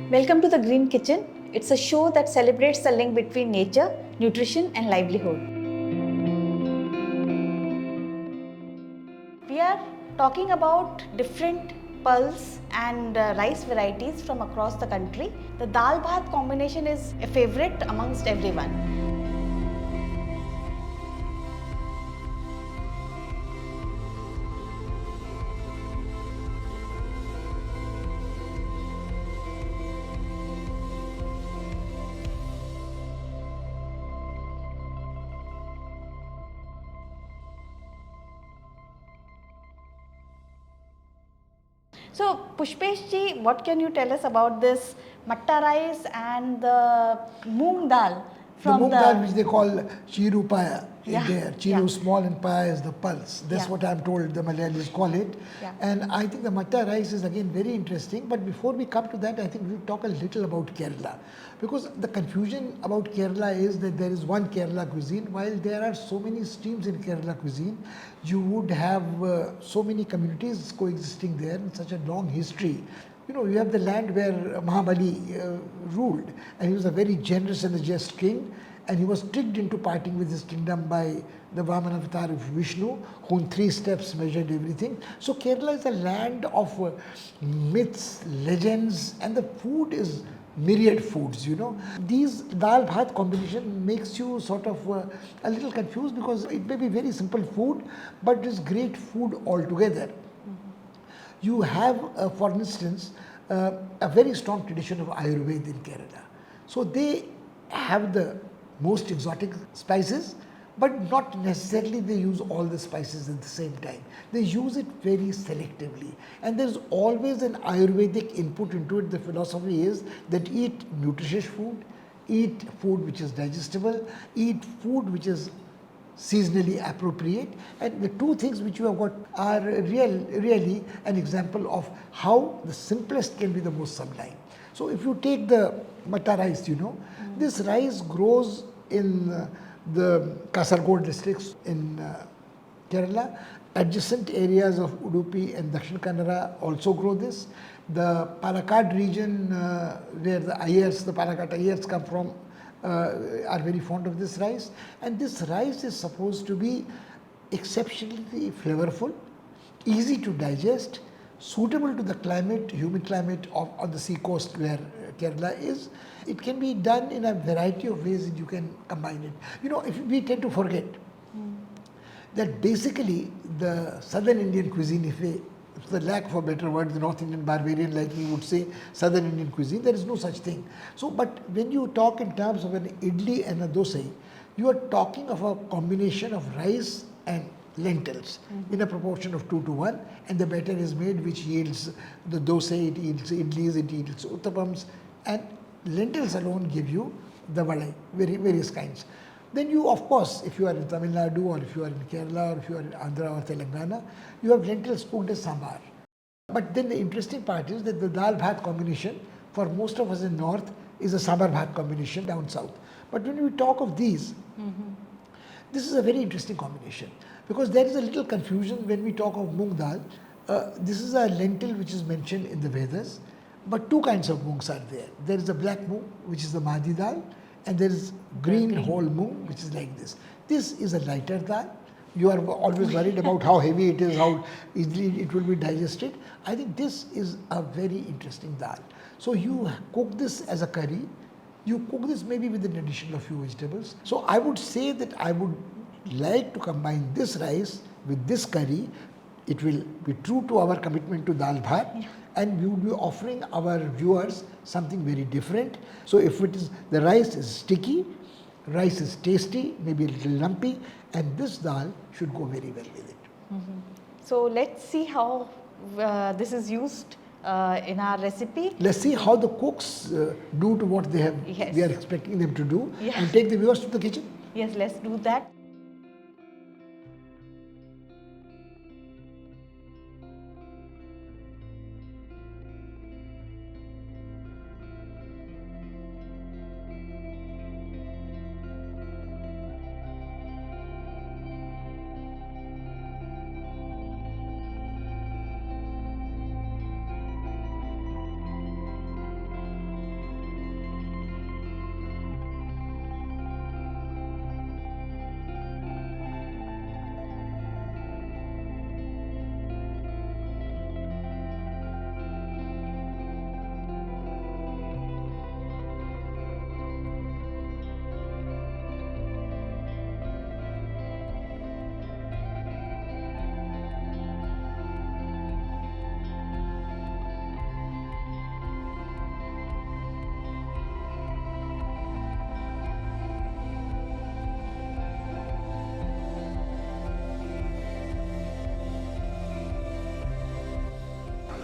Welcome to the Green Kitchen. It's a show that celebrates the link between nature, nutrition, and livelihood. We are talking about different pulse and rice varieties from across the country. The Dal Bhaat combination is a favorite amongst everyone. So, Pushpesh ji, what can you tell us about this Matta rice and the moong dal from the moong dal, which they call chiru paya in there. Chiru small and paya is the pulse. That's what I'm told the Malayalis call it. And I think the Matta rice is again very interesting. But before we come to that, I think we'll talk a little about Kerala. Because the confusion about Kerala is that there is one Kerala cuisine. While there are so many streams in Kerala cuisine, you would have so many communities coexisting there in such a long history. You know, you have the land where Mahabali ruled, and he was a very generous and a just king, and he was tricked into parting with his kingdom by the Vaman avatar of Vishnu, who in 3 steps measured everything. So Kerala is a land of myths, legends, and the food is myriad foods, you know. These dal bhat combination makes you sort of a little confused because it may be very simple food, but it is great food altogether. You have, for instance, a very strong tradition of Ayurveda in Kerala. So they have the most exotic spices, but not necessarily they use all the spices at the same time. They use it very selectively. And there's always an Ayurvedic input into it. The philosophy is that eat nutritious food, eat food which is digestible, eat food which is seasonally appropriate, and the 2 things which you have got are really an example of how the simplest can be the most sublime. So if you take the Matta rice, you know, this rice grows in the Kasaragod districts in Kerala. Adjacent areas of Udupi and Dakshin Kannada also grow this. The Palakkad region where the Ayers, the Palakkad Ayers come from, are very fond of this rice, and this rice is supposed to be exceptionally flavorful, easy to digest, suitable to the climate, humid climate on the sea coast where Kerala is. It can be done in a variety of ways that you can combine it. You know, if we tend to forget that basically the southern Indian cuisine, if the lack of a better word, the North Indian barbarian like me would say southern Indian cuisine, there is no such thing. So, but when you talk in terms of an idli and a dosa, you are talking of a combination of rice and lentils in a proportion of 2:1, and the batter is made which yields the dosa, it yields idlis, it yields uttapams, and lentils alone give you the vadai, various kinds. Then you, of course, if you are in Tamil Nadu or if you are in Kerala or if you are in Andhra or Telangana, you have lentils cooked as sambar. But then the interesting part is that the dal bhat combination for most of us in north is a sambar bhat combination down south. But when we talk of these, this is a very interesting combination because there is a little confusion when we talk of moong dal. This is a lentil which is mentioned in the Vedas, but 2 kinds of moongs are there. There is a black moong, which is the Mahdi dal, and there is green whole moong, which is like this. This is a lighter dal. You are always worried about how heavy it is, how easily it will be digested. I think this is a very interesting dal. So you cook this as a curry. You cook this maybe with an addition of few vegetables. So I would say that I would like to combine this rice with this curry. It will be true to our commitment to dal bhat, and we would be offering our viewers something very different. So if it is, the rice is sticky, rice is tasty, maybe a little lumpy, and this dal should go very well with it. So let's see how this is used in our recipe. Let's see how the cooks do to what they have. We are expecting them to do, and take the viewers to the kitchen. Yes, let's do that.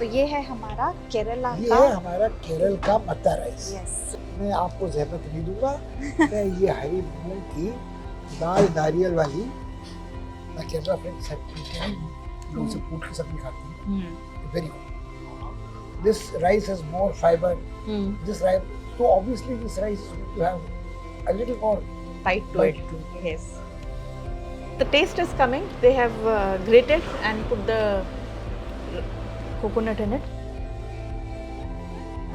तो ये है हमारा केरला ये का, है हमारा केरल का मत्ता rice. Yes, मैं आपको जहमत नहीं दूंगा, मैं ये हरी मूंग की दाल नारियल वाली, मैं केरला फ्रेंड्स हैं, लोग से पूछ के सब्जी खाती हैं, very good. This rice has more fiber. This rice, so obviously this rice is going to have a little more bite to bite it. to it. Yes. The taste is coming. They have grated and put the coconut in it.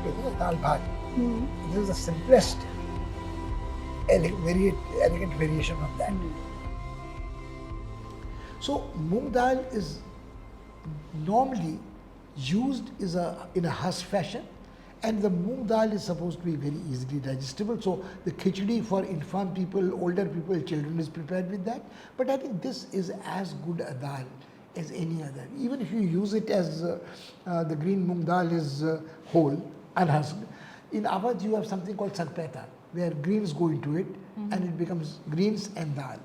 This is Dal Bhaat. This is the simplest, very elegant variation of that. So moong dal is normally used in a husk fashion, and the moong dal is supposed to be very easily digestible. So the khichdi for infant people, older people, children is prepared with that. But I think this is as good a dal as any other. Even if you use it as the green moong dal is whole, unhusked. In Awadh you have something called sarpeta, where greens go into it and it becomes greens and dal.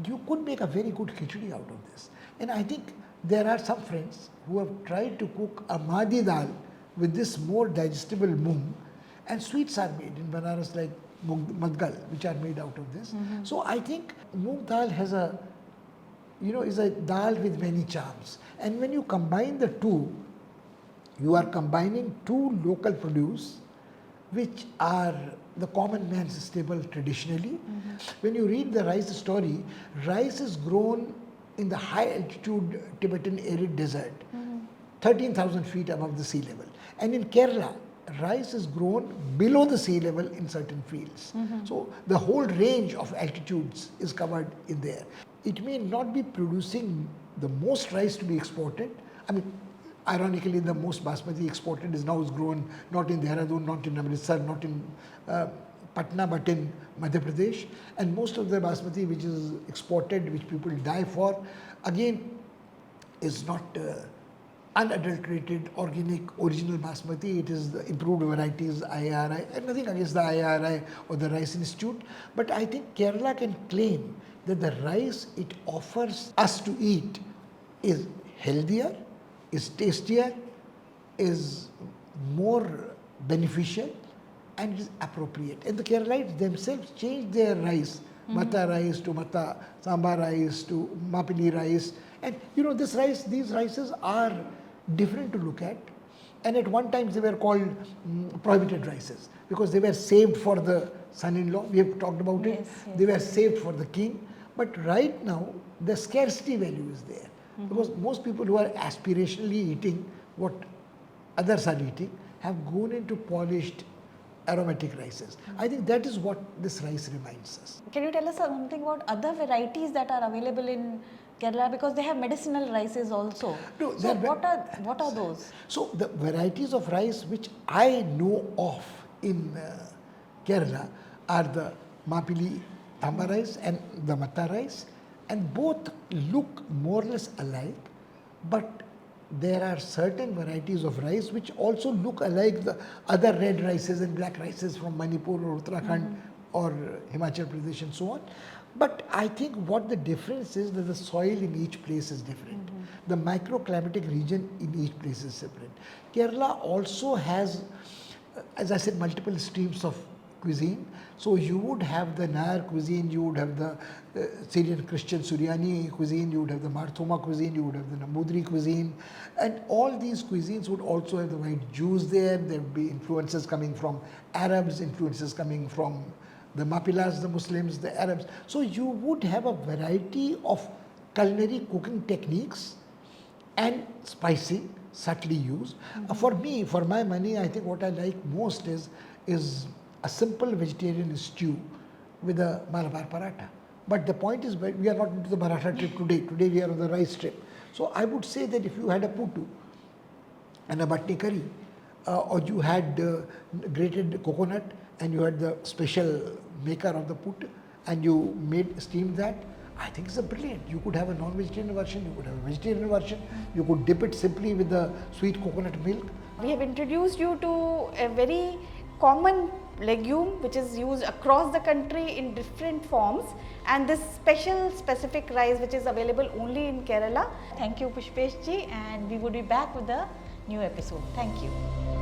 You could make a very good khichdi out of this. And I think there are some friends who have tried to cook a madi dal with this more digestible moong, and sweets are made in Banaras like madgal, which are made out of this. So I think moong dal has is a dal with many charms. And when you combine the two, you are combining two local produce which are the common man's staple traditionally. When you read the rice story, rice is grown in the high altitude Tibetan arid desert, 13,000 feet above the sea level. And in Kerala, rice is grown below the sea level in certain fields. So the whole range of altitudes is covered in there. It may not be producing the most rice to be exported. I mean, ironically, the most basmati exported is grown not in Dehradun, not in Amritsar, not in Patna, but in Madhya Pradesh. And most of the basmati which is exported, which people die for, again is not unadulterated, organic, original basmati. It is the improved varieties, IRI, and nothing against the IRI or the Rice Institute. But I think Kerala can claim that the rice it offers us to eat is healthier, is tastier, is more beneficial, and it is appropriate. And the Keralites themselves changed their rice, Matta rice to Matta, Sambar rice to Mapili rice. And this rice, these rices are different to look at. And at one time they were called prohibited rices because they were saved for the son-in-law. We have talked about it. Yes. They were saved for the king. But right now, the scarcity value is there. Because most people who are aspirationally eating what others are eating have gone into polished aromatic rices. I think that is what this rice reminds us. Can you tell us something about other varieties that are available in Kerala, because they have medicinal rices also? No, so what are those? So the varieties of rice which I know of in Kerala are the Mapili Tamba rice and the Matta rice, and both look more or less alike, but there are certain varieties of rice which also look alike the other red rices and black rices from Manipur or Uttarakhand or Himachal Pradesh and so on. But I think what the difference is that the soil in each place is different. The microclimatic region in each place is different. Kerala also has, as I said, multiple streams of cuisine. So you would have the Nair cuisine, you would have the Syrian Christian Suryani cuisine, you would have the Marthoma cuisine, you would have the Nambudri cuisine, and all these cuisines would also have the white Jews there. There would be influences coming from Arabs, influences coming from the Mapilas, the Muslims, the Arabs. So you would have a variety of culinary cooking techniques and spicing subtly used. For me, for my money, I think what I like most is a simple vegetarian stew with a Malabar paratha. But the point is, we are not into the paratha trip today. Today we are on the rice trip. So I would say that if you had a puttu and a batni curry, or you had grated coconut and you had the special maker of the put and you steamed that, I think it's a brilliant. You could have a non-vegetarian version, you could have a vegetarian version, you could dip it simply with the sweet coconut milk. We have introduced you to a very common legume which is used across the country in different forms, and this specific rice which is available only in Kerala. Thank you, Pushpesh ji, and we would be back with the new episode. Thank you.